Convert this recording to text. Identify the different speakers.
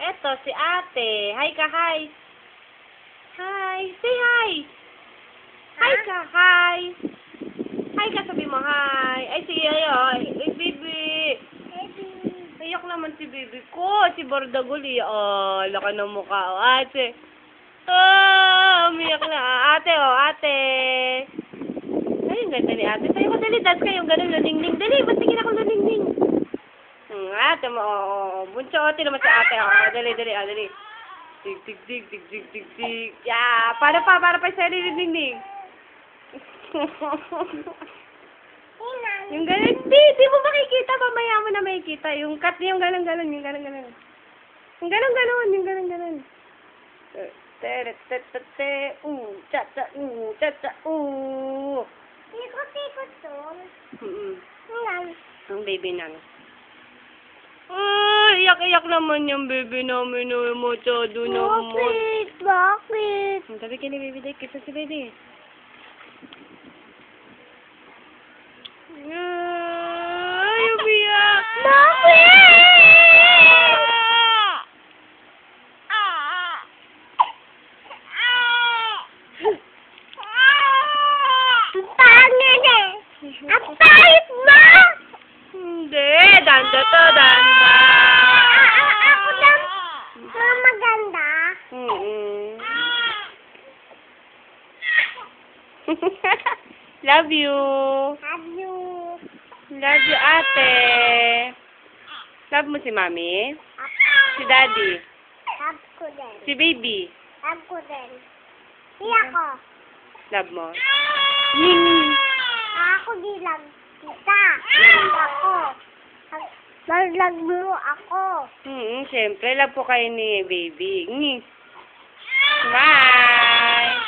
Speaker 1: Eto, si ate. Hi ka, hi. Hi. Say hi. Hi ka, hi. Hi ka, sabi mo, hi. Ay, sige, ay, baby. Iyak naman si baby ko. Si Bardaguli. Oh, laka ng mukha. Oh, ate. Oh, umiyak na. Ate, oh, ate. Ay, ang ganda ni ate. Tayo ko, dali, dance kayo. Ganun, luningning. Dali, matigil ako luningning. Ate mo, oh. Bunso, ate naman si ate. Oh, dali, dali, oh, dali. Tig, tig, tig, tig, tig, tig, tig. Yeah, para pa sa luningning. Yung ganun, di mo makikita, mamaya mo na makikita. Yung cut, yung ganun. Yung ganun. Te, cha-cha,
Speaker 2: Ikot-ikot to. Yan.
Speaker 1: Ang baby nang. Ay, iyak-iyak naman yung baby namin. Masyado naman.
Speaker 2: Bakit?
Speaker 1: Ang tabi ka ni baby, dahil kisa si baby. Ay, umiyak.
Speaker 2: Bakit? Ang pangit eh. Ang pangit mo!
Speaker 1: Hindi, danda to, danda.
Speaker 2: Ako lang maganda.
Speaker 1: Love you.
Speaker 2: Love you.
Speaker 1: Love you, ate. Love mo si mami? Si daddy?
Speaker 2: Love ko din.
Speaker 1: Si baby?
Speaker 2: Love ko din. Hindi ako.
Speaker 1: Love mo? Ning.
Speaker 2: Ako di lang kita. Ako. Lag mo ako.
Speaker 1: Siyempre, love po kayo ni baby. Smile.